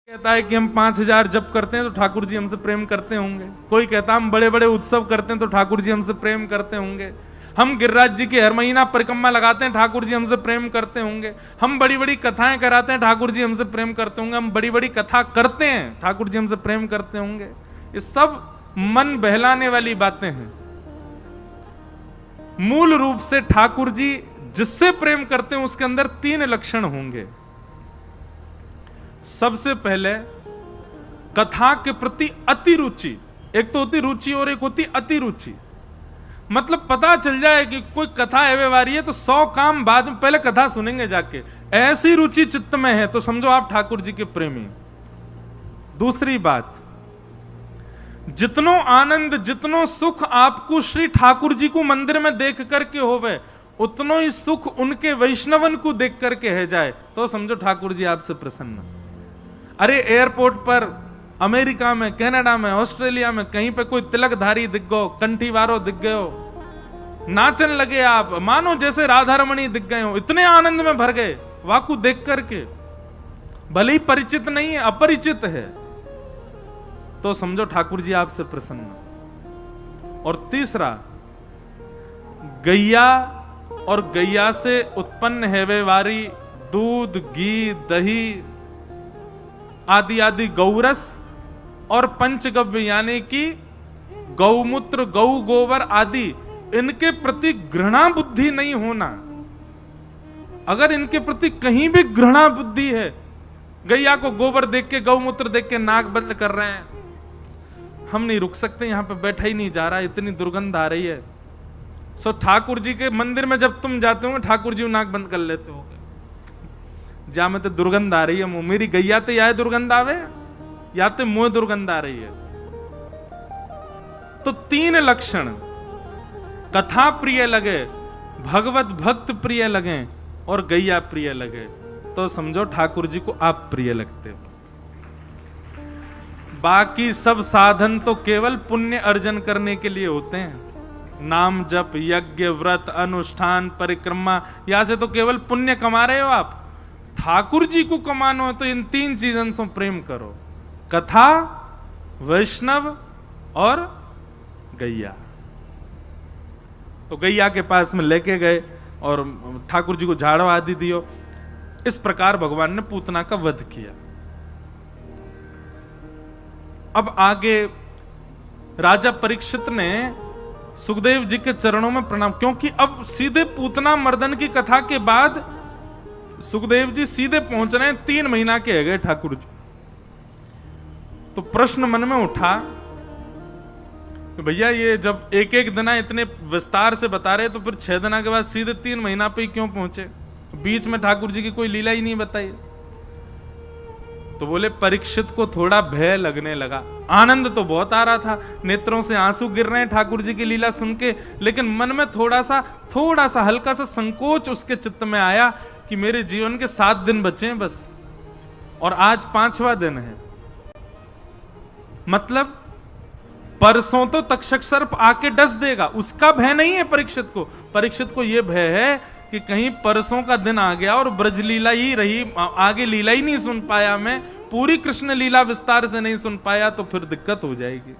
कहता है कि हम 5000 जप करते हैं तो ठाकुर जी हमसे प्रेम करते होंगे। कोई कहता है हम बड़े बड़े उत्सव करते हैं तो ठाकुर जी हमसे प्रेम करते होंगे। हम गिरिराज जी की हर महीना परिक्रमा लगाते हैं, ठाकुर जी हमसे प्रेम करते होंगे। हम बड़ी बड़ी कथाएं कराते हैं, ठाकुर जी हमसे प्रेम करते होंगे। हम बड़ी बड़ी कथा करते हैं, ठाकुर जी हमसे प्रेम करते होंगे। ये सब मन बहलाने वाली बातें हैं। मूल रूप से ठाकुर जी जिससे प्रेम करते हैं उसके अंदर 3 लक्षण होंगे। सबसे पहले कथा के प्रति अति रुचि। एक तो होती रुचि और एक होती अति रुचि। मतलब पता चल जाए कि कोई कथा एवे वारी है तो 100 काम बाद में, पहले कथा सुनेंगे जाके। ऐसी रुचि चित्त में है तो समझो आप ठाकुर जी के प्रेमी। दूसरी बात, जितनो आनंद जितनो सुख आपको श्री ठाकुर जी को मंदिर में देख करके होवे, उतनो ही सुख उनके वैष्णवन को देख करके है जाए तो समझो ठाकुर जी आपसे प्रसन्न। अरे एयरपोर्ट पर अमेरिका में, कनाडा में, ऑस्ट्रेलिया में कहीं पे कोई तिलकधारी दिख गयो, कंठी वारो दिख गयो, नाचन लगे आप, मानो जैसे राधा रमणी दिख गए हो, इतने आनंद में भर गए वाकू देख करके। भले ही परिचित नहीं है, अपरिचित है, तो समझो ठाकुर जी आपसे प्रसन्न। और तीसरा, गैया और गैया से उत्पन्न हेवे वारी दूध, घी, दही आदि आदि गौरस और पंचगव्य यानी कि गौमूत्र, गौ गोबर आदि, इनके प्रति घृणा बुद्धि नहीं होना। अगर इनके प्रति कहीं भी घृणा बुद्धि है, गैया को गोबर देख के, गौमूत्र देख के नाक बंद कर रहे हैं, हम नहीं रुक सकते, यहां पे बैठा ही नहीं जा रहा, इतनी दुर्गंध आ रही है। सो ठाकुर जी के मंदिर में जब तुम जाते हो ठाकुर जी नाक बंद कर लेते हो, जा में तो दुर्गंध आ रही है, मुंह मेरी गैया तो या दुर्गंध आवे या तो मुंह दुर्गंध आ रही है। तो 3 लक्षण, कथा प्रिय लगे, भगवत भक्त प्रिय लगे और गैया प्रिय लगे, तो समझो ठाकुर जी को आप प्रिय लगते हो। बाकी सब साधन तो केवल पुण्य अर्जन करने के लिए होते हैं। नाम जप, यज्ञ, व्रत, अनुष्ठान, परिक्रमा, यहां से तो केवल पुण्य कमा रहे हो आप। ठाकुर जी को कमानो है तो इन 3 चीजों से प्रेम करो, कथा, वैष्णव और गैया। तो गैया के पास में लेके गए और ठाकुर जी को झाड़ो आदि दियो। इस प्रकार भगवान ने पूतना का वध किया। अब आगे राजा परीक्षित ने सुखदेव जी के चरणों में प्रणाम, क्योंकि अब सीधे पूतना मर्दन की कथा के बाद सुखदेव जी सीधे पहुंच रहे हैं, 3 महीना के है गए ठाकुर जी। तो प्रश्न मन में उठा कि भैया ये जब एक एक दिना इतने विस्तार से बता रहे तो फिर 6 दिना के बाद सीधे 3 महीना पे क्यों पहुंचे? बीच में ठाकुर जी की कोई लीला ही नहीं बताई। तो बोले परीक्षित को थोड़ा भय लगने लगा। आनंद तो बहुत आ रहा था, नेत्रों से आंसू गिर रहे हैं ठाकुर जी की लीला सुन के, लेकिन मन में थोड़ा सा हल्का सा संकोच उसके चित्त में आया कि मेरे जीवन के 7 दिन बचे हैं बस, और आज 5वां दिन है। मतलब परसों तो तक्षक सर्प आके डस देगा, उसका भय नहीं है परीक्षित को। परीक्षित को यह भय है कि कहीं परसों का दिन आ गया और ब्रज लीला ही रही, आगे लीला ही नहीं सुन पाया, मैं पूरी कृष्ण लीला विस्तार से नहीं सुन पाया तो फिर दिक्कत हो जाएगी।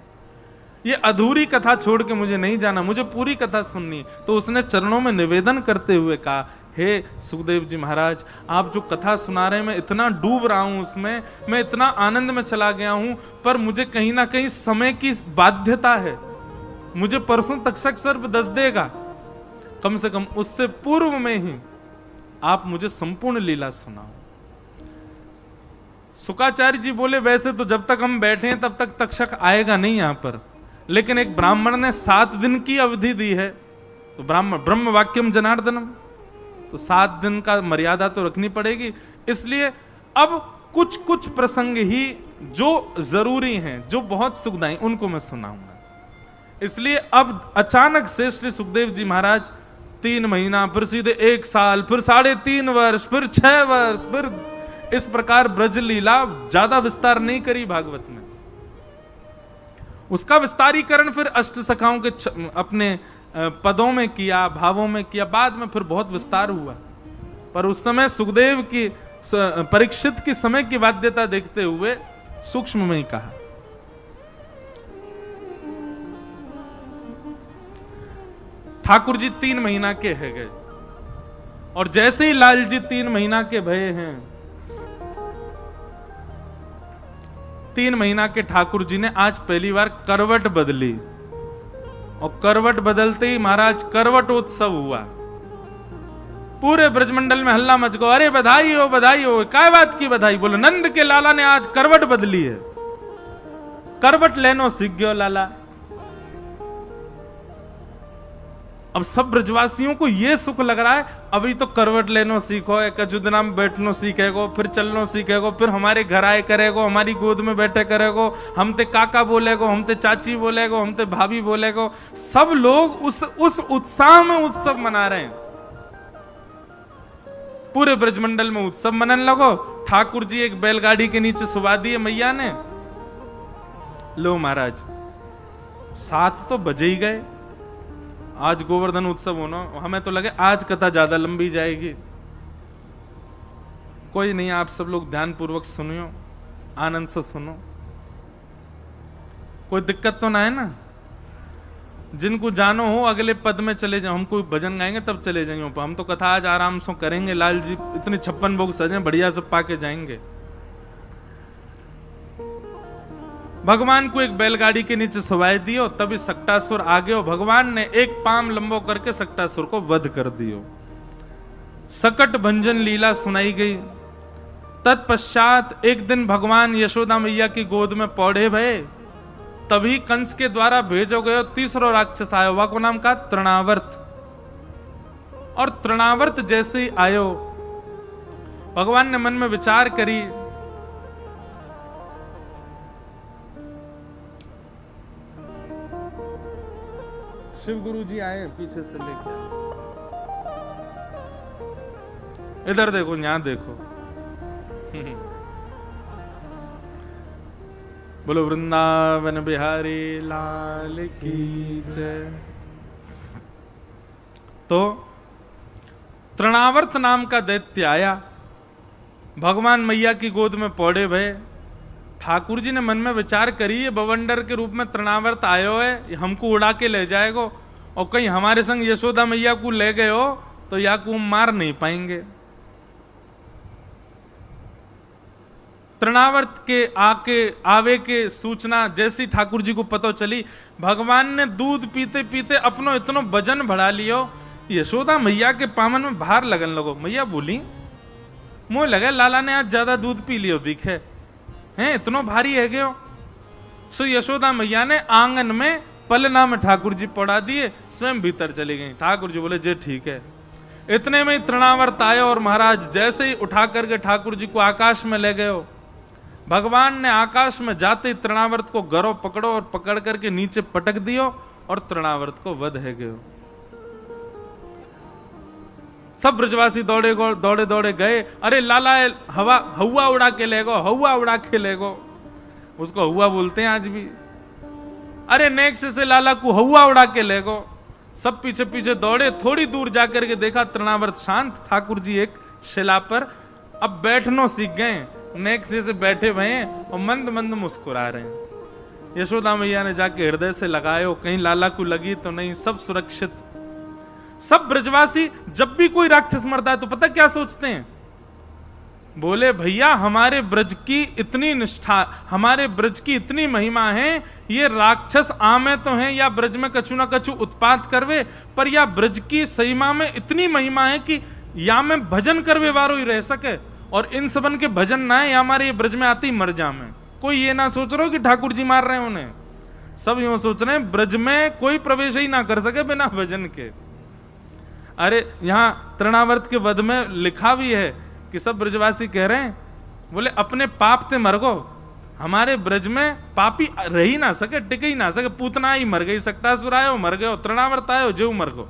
ये अधूरी कथा छोड़ के मुझे नहीं जाना, मुझे पूरी कथा सुननी। तो उसने चरणों में निवेदन करते हुए कहा, हे सुखदेव जी महाराज, आप जो कथा सुना रहे हैं मैं इतना डूब रहा हूं उसमें, मैं इतना आनंद में चला गया हूं, पर मुझे कहीं ना कहीं समय की बाध्यता है। मुझे परसों तक्षक सर्प दस देगा, कम से कम उससे पूर्व में ही आप मुझे संपूर्ण लीला सुनाओ। शुकाचार्य जी बोले वैसे तो जब तक हम बैठे हैं तब तक तक्षक आएगा नहीं यहां पर, लेकिन एक ब्राह्मण ने 7 दिन की अवधि दी है, तो ब्रह्म वाक्यम जनार्दनम, तो 7 दिन का मर्यादा तो रखनी पड़ेगी। इसलिए अब कुछ कुछ प्रसंग ही जो जरूरी हैं, जो बहुत सुखदायी, उनको मैं सुनाऊंगा। इसलिए अब अचानक से श्री सुखदेव जी महाराज 3 महीना, फिर सीधे 1 साल, फिर 3.5 वर्ष, फिर 6 वर्ष, फिर इस प्रकार ब्रज लीला ज्यादा विस्तार नहीं करी भागवत में। उसका विस्तारीकरण फिर अष्ट सखाओं के अपने पदों में किया, भावों में किया, बाद में फिर बहुत विस्तार हुआ। पर उस समय सुखदेव की परीक्षित की समय की बाध्यता देखते हुए सूक्ष्म में ही कहा। ठाकुर जी 3 महीना के है गए, और जैसे ही लाल जी 3 महीना के भये हैं, 3 महीना के ठाकुर जी ने आज पहली बार करवट बदली, और करवट बदलते ही महाराज करवट उत्सव हुआ। पूरे ब्रजमंडल में हल्ला मच गया, अरे बधाई हो बधाई हो। काय बात की बधाई? बोलो नंद के लाला ने आज करवट बदली है, करवट लेनो सीख गयो लाला। अब सब ब्रजवासियों को यह सुख लग रहा है, अभी तो करवट लेनो सीखो, एक अजुदना में बैठनो सीखेगो, फिर चलनो सीखेगो, फिर हमारे घर आए करेगो, हमारी गोद में बैठे करेगो, हम ते काका बोलेगो, हम ते चाची बोलेगो, हम ते भाभी बोलेगो। सब लोग उस उत्साह में उत्सव मना रहे हैं। पूरे ब्रजमंडल में उत्सव मनन लगो। ठाकुर जी एक बैलगाड़ी के नीचे सुबा दिए मैया ने। लो महाराज 7 तो बजे ही गए, आज गोवर्धन उत्सव होना, हमें तो लगे आज कथा ज्यादा लंबी जाएगी। कोई नहीं, आप सब लोग ध्यान पूर्वक सुनियो, आनंद से सुनो, कोई दिक्कत तो ना है ना। जिनको जानो हो अगले पद में चले जाओ, हम कोई भजन गाएंगे तब चले जाएंगे, हम तो कथा आज आराम से करेंगे। लाल जी इतने 56 भोग सजे बढ़िया सब पाके जाएंगे। भगवान को एक बैलगाड़ी के नीचे सुवाए दियो, तभी सक्टासुर आ गयो। भगवान ने एक पाम लंबो करके सक्टासुर को वध कर दियो। सकट भंजन लीला सुनाई गई। तत्पश्चात एक दिन भगवान यशोदा मैया की गोद में पौड़े भये, तभी कंस के द्वारा भेजो गयो तीसरो राक्षस आयो, वा को नाम का तृणावर्त। और तृणावर्त जैसे ही आयो, भगवान ने मन में विचार करी, शिव गुरु जी आए पीछे से लेके, इधर देखो, यहां देखो। बोलो वृंदावन बिहारी लाल की जय। तो तृणावर्त नाम का दैत्य आया, भगवान मैया की गोद में पौड़े भये। ठाकुर जी ने मन में विचार करी, ये बवंडर के रूप में तृणावर्त आयो है, हमको उड़ा के ले जाएगो, और कहीं हमारे संग यशोदा मैया को ले गए हो तो या को मार नहीं पाएंगे। तृणावर्त के आवे के सूचना जैसी ठाकुर जी को पता चली, भगवान ने दूध पीते पीते अपनो इतनो वजन बढ़ा लियो, यशोदा मैया के पामन में भार लगन लगो। मैया बोली, मुझे लगे लाला ने आज ज्यादा दूध पी लियो दिखे हैं, इतनो भारी है गयो। सो यशोदा मैया ने आंगन में पलना में ठाकुर जी पड़ा दिए, स्वयं भीतर चली गई। ठाकुर जी बोले जे ठीक है। इतने में तृणावर्त आयो, और महाराज जैसे ही उठा करके ठाकुर जी को आकाश में ले गए। भगवान ने आकाश में जाते तृणावर्त को गरो पकड़ो और पकड़ करके नीचे पटक दियो, और तृणावर्त को वध है गयो। सब ब्रजवासी दौड़े दौड़े गए, अरे लाला हवा उड़ा के ले गो, हवा उड़ा के ले गो। उसको हवा बोलते हैं आज भी। अरे नेक्स्ट से लाला को हवा उड़ा के ले गो। सब पीछे पीछे दौड़े, थोड़ी दूर जाकर के देखा तृणावर्त शांत, ठाकुर जी एक शिला पर अब बैठनो सीख गए। नेक्स्ट जैसे बैठे भये और मंद मंद मुस्कुरा रहे हैं। यशोदा मैया ने जाके हृदय से लगायो, कहीं लाला को लगी तो नहीं, सब सुरक्षित। सब ब्रजवासी जब भी कोई राक्षस मरता है तो पता क्या सोचते हैं? बोले भैया हमारे ब्रज की इतनी निष्ठा, हमारे ब्रज की इतनी महिमा है, ये राक्षस आमे तो हैं या ब्रज में कछु ना कछु उत्पात करवे, पर या ब्रज की सीमा में इतनी महिमा है कि या में भजन करवे वारो ही रह सके, और इन सबन के भजन ना है या हमारे ये ब्रज में आते ही मर जामे। कोई ये ना सोच रहा हो कि ठाकुर जी मार रहे हैं उन्हें, सब यूं सोच रहे हैं ब्रज में कोई प्रवेश ही ना कर सके बिना भजन के। अरे यहां तृणावर्त के वध में लिखा भी है कि सब ब्रजवासी कह रहे हैं, बोले अपने पाप ते मर गो, हमारे ब्रज में पापी रह ही ना सके, टिक ही ना सके। पूतना ही मर गई, सक्टासुर आयो मर गयो, तृणावर्त आयो जो मर गो।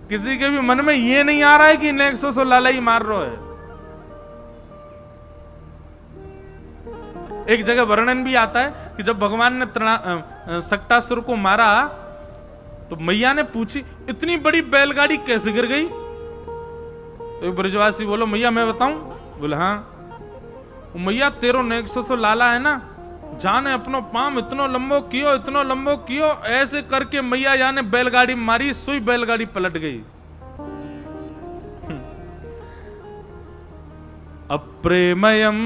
किसी के भी मन में ये नहीं आ रहा है कि नेक्सो सो लाला ही मार रहा है। एक जगह वर्णन भी आता है कि जब भगवान ने सक्टासुर को मारा तो मैया ने पूछी, इतनी बड़ी बैलगाड़ी कैसे गिर गई? तो एक ब्रजवासी बोलो मैया मैं बताऊं? बोले हाँ। मैया तेरो नेक्सो सो लाला है ना, जाने अपनो पाम इतनो लंबो कियो, ऐसे करके मैया जाने बैलगाड़ी मारी, सुई बैलगाड़ी पलट गई। अप्रेमयम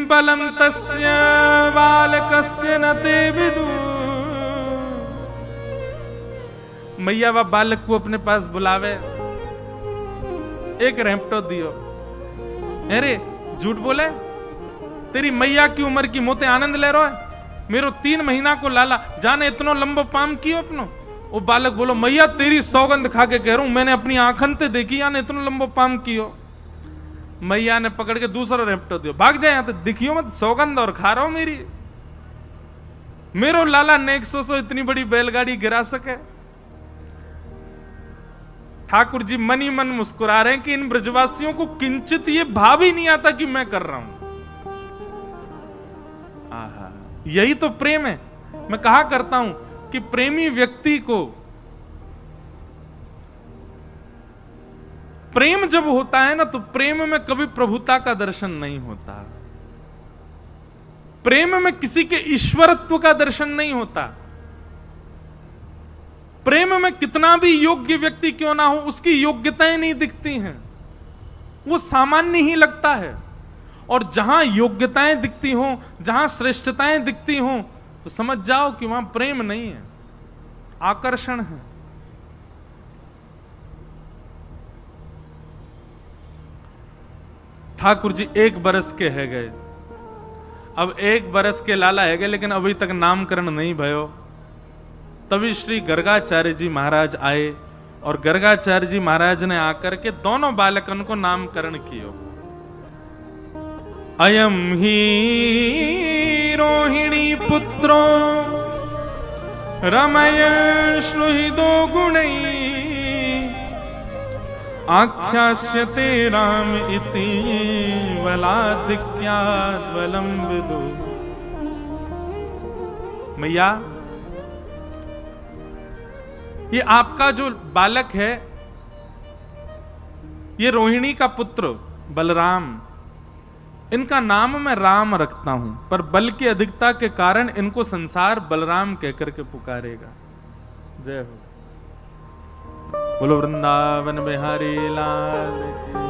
बलम तस्य बालकस्य न ते विदु। मैया वह बालक को अपने पास बुलावे, एक रेपटो दियो। अरे झूठ बोले, तेरी मैया की उम्र की मोते आनंद ले रहा है, मेरो 3 महीना को लाला जाने इतनो लंबो पाम कियो अपनो। वो बालक बोलो मैया तेरी सौगंध खा के कह रहा हूं, मैंने अपनी आंखन ते देखी याने इतनो लंबो पाम कियो। मैया ने पकड़ के दूसरा रेपटो दियो, भाग जाए यहां तो दिखियो मत, सौगंध और खा रहा हूं मेरी, मेरो लाला नेक्सो सो इतनी बड़ी बैलगाड़ी गिरा सके। ठाकुर जी मन ही मन मुस्कुरा रहे हैं कि इन ब्रजवासियों को किंचित ये भाव ही नहीं आता कि मैं कर रहा हूं। आहा, यही तो प्रेम है। मैं कहा करता हूं कि प्रेमी व्यक्ति को प्रेम जब होता है ना, तो प्रेम में कभी प्रभुता का दर्शन नहीं होता, प्रेम में किसी के ईश्वरत्व का दर्शन नहीं होता। प्रेम में कितना भी योग्य व्यक्ति क्यों ना हो, उसकी योग्यताएं नहीं दिखती हैं, वो सामान्य ही लगता है। और जहां योग्यताएं दिखती हो, जहां श्रेष्ठताएं दिखती हो, तो समझ जाओ कि वहां प्रेम नहीं है, आकर्षण है। ठाकुर जी 1 बरस के है गए, अब 1 बरस के लाला है गए, लेकिन अभी तक नामकरण नहीं भयो। तभी श्री गर्गाचार्य जी महाराज आए, और गर्गाचार्य जी महाराज ने आकर के दोनों बालकन को नामकरण कियो। अयम ही रोहिणी पुत्रो रमय श्लुहिदो गुणै आख्यास्यते राम इति बलाधिक्यात् बलं विदु। मैया ये आपका जो बालक है, ये रोहिणी का पुत्र बलराम, इनका नाम मैं राम रखता हूं, पर बल की अधिकता के कारण इनको संसार बलराम कहकर के पुकारेगा। जय हो। बोलो वृंदावन बिहारी लाल की।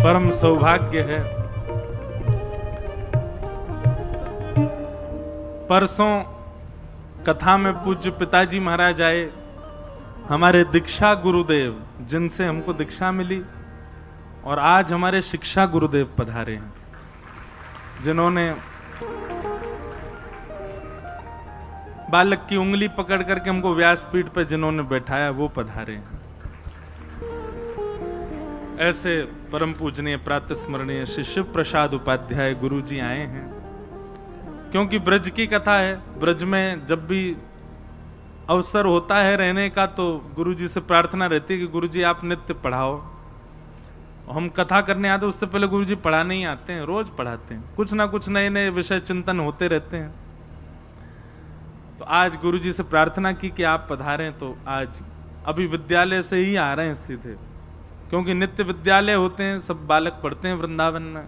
परम सौभाग्य है। परसों कथा में पूज्य पिताजी महाराज आए, हमारे दीक्षा गुरुदेव, जिनसे हमको दीक्षा मिली, और आज हमारे शिक्षा गुरुदेव पधारे हैं, जिन्होंने बालक की उंगली पकड़ करके हमको व्यासपीठ पर जिन्होंने बैठाया, वो पधारे हैं। ऐसे परम पूजनीय प्रातः स्मरणीय श्री शिव प्रसाद उपाध्याय गुरु जी आए हैं। क्योंकि ब्रज की कथा है, ब्रज में जब भी अवसर होता है रहने का, तो गुरु जी से प्रार्थना रहती है कि गुरु जी आप नित्य पढ़ाओ। हम कथा करने आते, उससे पहले गुरु जी पढ़ाने ही आते हैं, रोज पढ़ाते हैं, कुछ ना कुछ नए नए विषय चिंतन होते रहते हैं। तो आज गुरु जी से प्रार्थना की कि आप पधारें, तो आज अभी विद्यालय से ही आ रहे हैं सीधे, क्योंकि नित्य विद्यालय होते हैं, सब बालक पढ़ते हैं वृंदावन में।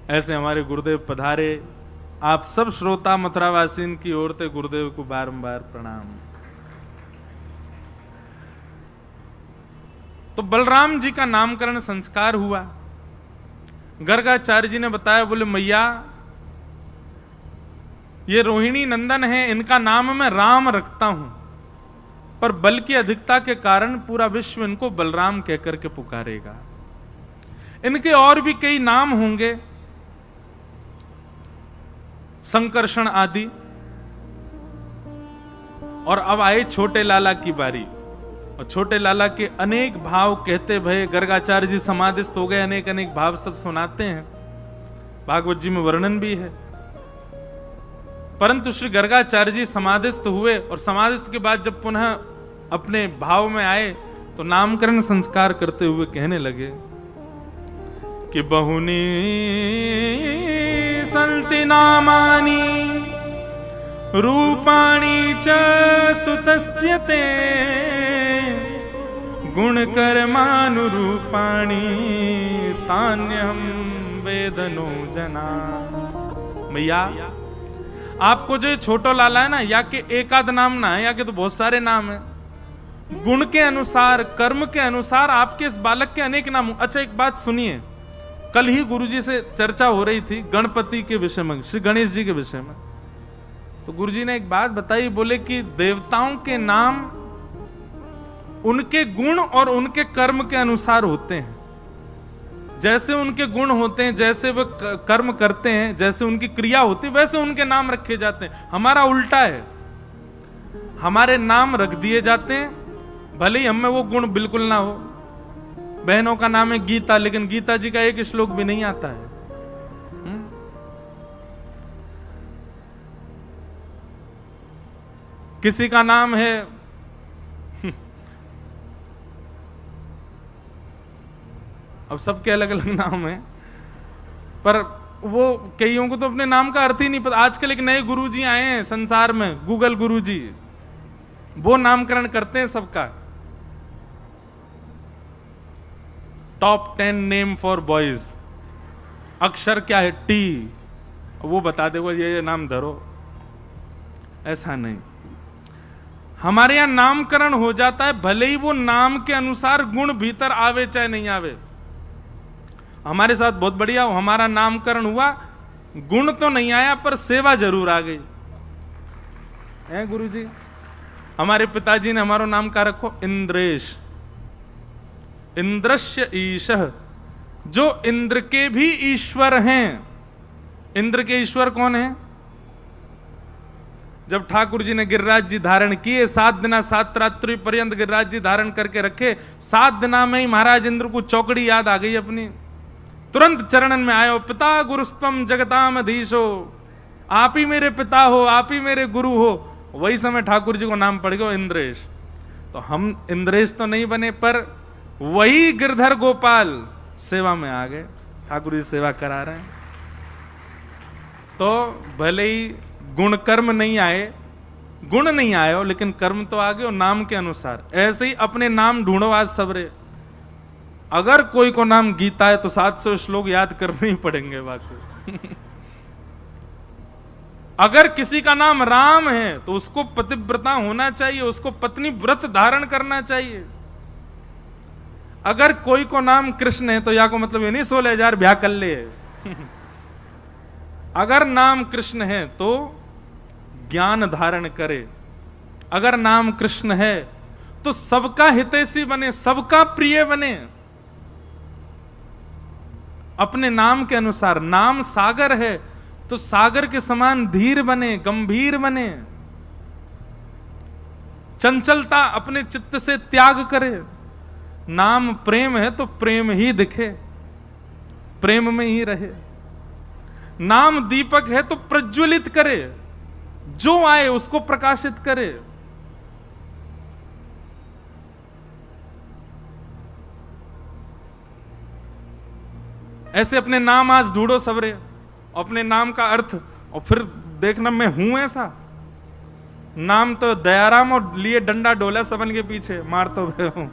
ऐसे हमारे गुरुदेव पधारे। आप सब श्रोता मथुरावासीन की ओर से गुरुदेव को बारंबार प्रणाम। तो बलराम जी का नामकरण संस्कार हुआ। गर्गाचार्य जी ने बताया, बोले मैया ये रोहिणी नंदन है, इनका नाम मैं राम रखता हूं, पर बल की अधिकता के कारण पूरा विश्व इनको बलराम कहकर के पुकारेगा। इनके और भी कई नाम होंगे, संकर्षण आदि, और अब आए छोटे लाला की बारी। और छोटे लाला के अनेक भाव कहते भये गर्गाचार्य जी समाधिस्थ हो गए, अनेक अनेक भाव सब सुनाते हैं, भागवत जी में वर्णन भी है। परंतु श्री गर्गाचार्य जी समाधिस्थ हुए और समाधिस्थ के बाद जब पुनः अपने भाव में आए तो नामकरण संस्कार करते हुए कहने लगे कि बहुनी सन्ति नामानि रूपाणि च सुतस्य ते गुणकर्मानुरूपाणि तान्यहं वेदनो जना। भैया आपको जो छोटो लाला है ना, या के एकाद नाम ना है, या के तो बहुत सारे नाम है। गुण के अनुसार, कर्म के अनुसार आपके इस बालक के अनेक नाम। अच्छा एक बात सुनिए, कल ही गुरुजी से चर्चा हो रही थी गणपति के विषय में, श्री गणेश जी के विषय में। तो गुरुजी ने एक बात बताई, बोले कि देवताओं के नाम उनके गुण और उनके कर्म के अनुसार होते हैं। जैसे उनके गुण होते हैं, जैसे वे कर्म करते हैं, जैसे उनकी क्रिया होती है, वैसे उनके नाम रखे जाते हैं। हमारा उल्टा है, हमारे नाम रख दिए जाते हैं भले ही हमें वो गुण बिल्कुल ना हो। बहनों का नाम है गीता, लेकिन गीता जी का एक श्लोक भी नहीं आता है। किसी का नाम है अब सबके अलग अलग नाम है, पर वो कईयों को तो अपने नाम का अर्थ ही नहीं पता। आजकल एक नए गुरुजी आए हैं संसार में, गूगल गुरुजी, वो नामकरण करते हैं सबका। टॉप 10 नेम फॉर बॉयज, अक्षर क्या है, टी, वो बता दे वो ये नाम धरो। ऐसा नहीं, हमारे यहां नामकरण हो जाता है, भले ही वो नाम के अनुसार गुण भीतर आवे चाहे नहीं आवे। हमारे साथ बहुत बढ़िया हो, हमारा नामकरण हुआ, गुण तो नहीं आया पर सेवा जरूर आ गई है। गुरुजी हमारे पिताजी ने हमारा नाम का रखो इंद्रेश, इंद्रश्य ईशः, जो इंद्र के भी ईश्वर हैं। इंद्र के ईश्वर कौन है? जब ठाकुर जी ने गिरिराज जी धारण किए, 7 दिना 7 रात्रि पर्यंत गिरिराज जी धारण करके रखे, 7 दिना में ही महाराज इंद्र को चौकड़ी याद आ गई अपनी, तुरंत चरणन में आयो, पिता गुरुस्तम जगताम अधीशो, आप ही मेरे पिता हो, आप ही मेरे गुरु हो। वही समय ठाकुर जी को नाम पड़ गया इंद्रेश। तो हम इंद्रेश तो नहीं बने, पर वही गिरधर गोपाल सेवा में आ गए, ठाकुर जी सेवा करा रहे हैं। तो भले ही गुण कर्म नहीं आए, गुण नहीं आए हो, लेकिन कर्म तो आ गए और नाम के अनुसार। ऐसे ही अपने नाम ढूंढो आज सबरे। अगर कोई को नाम गीता है तो 700 श्लोक याद करने ही पड़ेंगे वाकई। अगर किसी का नाम राम है तो उसको पतिव्रता होना चाहिए, उसको पत्नी व्रत धारण करना चाहिए। अगर कोई को नाम कृष्ण है तो या को मतलब ये नहीं 16,000 ब्याह कर ले। अगर नाम कृष्ण है तो ज्ञान धारण करे। अगर नाम कृष्ण है तो सबका हितैषी बने, सबका प्रिय बने। अपने नाम के अनुसार, नाम सागर है तो सागर के समान धीर बने, गंभीर बने, चंचलता अपने चित्त से त्याग करे। नाम प्रेम है तो प्रेम ही दिखे, प्रेम में ही रहे। नाम दीपक है तो प्रज्वलित करे, जो आए उसको प्रकाशित करे। ऐसे अपने नाम आज ढूंढो सबरे, अपने नाम का अर्थ, और फिर देखना मैं हूं ऐसा। नाम तो दयाराम और लिए डंडा डोला सबन के पीछे मार तो हूं।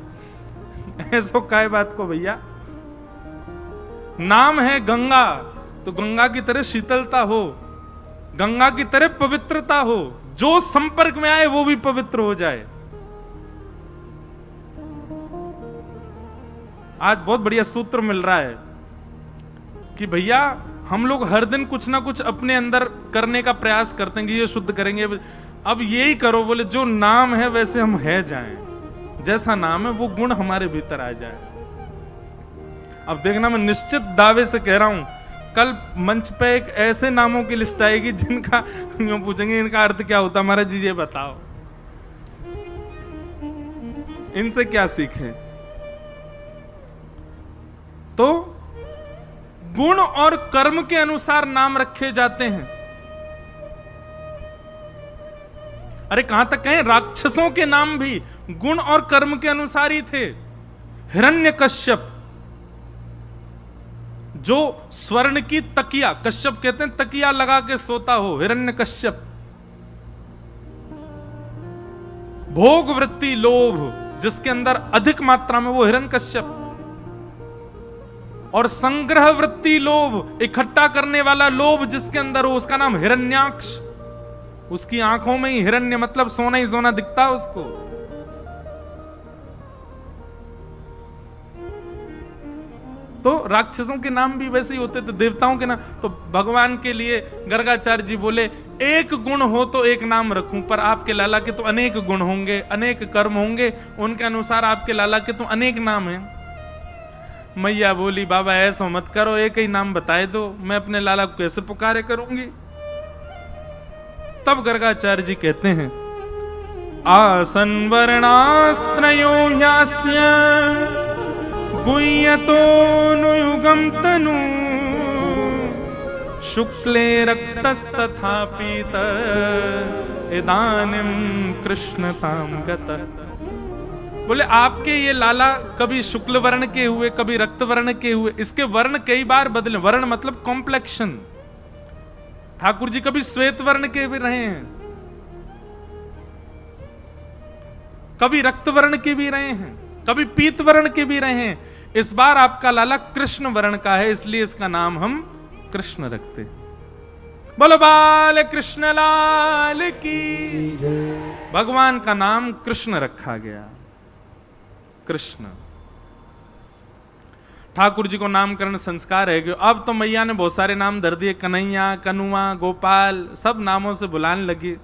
ऐसो काय बात को भैया। नाम है गंगा तो गंगा की तरह शीतलता हो, गंगा की तरह पवित्रता हो, जो संपर्क में आए वो भी पवित्र हो जाए। आज बहुत बढ़िया सूत्र मिल रहा है कि भैया हम लोग हर दिन कुछ ना कुछ अपने अंदर करने का प्रयास करते हैं कि ये शुद्ध करेंगे। अब यही करो, बोले जो नाम है वैसे हम है जाएं, जैसा नाम है वो गुण हमारे भीतर आ जाए। अब देखना, मैं निश्चित दावे से कह रहा हूं, कल मंच पे एक ऐसे नामों की लिस्ट आएगी जिनका यूं पूछेंगे इनका अर्थ क्या होता, महाराज जी ये बताओ। इनसे क्या सीखें? तो गुण और कर्म के अनुसार नाम रखे जाते हैं। अरे कहां तक कहें, राक्षसों के नाम भी गुण और कर्म के अनुसार ही थे। हिरण्यकश्यप, जो स्वर्ण की तकिया, कश्यप कहते हैं तकिया लगा के सोता हो, हिरण्यकश्यप। भोग वृत्ति लोभ जिसके अंदर अधिक मात्रा में, वो हिरण्यकश्यप। और संग्रह वृत्ति लोभ, इकट्ठा करने वाला लोभ जिसके अंदर हो, उसका नाम हिरण्याक्ष। उसकी आंखों में ही हिरण्य मतलब सोना ही सोना दिखता है उसको। तो राक्षसों के नाम भी वैसे ही होते थे, देवताओं के नाम। तो भगवान के लिए गर्गाचार्य जी बोले, एक गुण हो तो एक नाम रखूं, पर आपके लाला के तो अनेक गुण होंगे, अनेक कर्म होंगे, उनके अनुसार आपके लाला के तो अनेक नाम हैं। मैया बोली, बाबा ऐसा मत करो, एक ही नाम बताए दो, मैं अपने लाला को कैसे पुकारे करूंगी। तब गर्गाचार्य जी कहते हैं, आसन वर्णास्त्रयो ह्यास्य गुह्यतो नुयुगम तनु शुक्ले रक्तस्तथा पीत इदानीं कृष्णतां गतः। बोले आपके ये लाला कभी शुक्ल वर्ण के हुए, कभी रक्त वर्ण के हुए, इसके वर्ण कई बार बदले। वर्ण मतलब कॉम्प्लेक्शन। ठाकुर जी कभी श्वेत वर्ण के भी रहे हैं, कभी रक्त वर्ण के भी रहे हैं, कभी पीत वर्ण के भी रहे हैं। इस बार आपका लाला कृष्ण वर्ण का है, इसलिए इसका नाम हम कृष्ण रखते। बोलो बाल कृष्ण लाल की। भगवान का नाम कृष्ण रखा गया, कृष्ण। ठाकुर जी को नामकरण संस्कार है कि अब तो मैया ने बहुत सारे नाम धर दिए, कन्हैया, कनुआ, गोपाल, सब नामों से बुलाने लगी।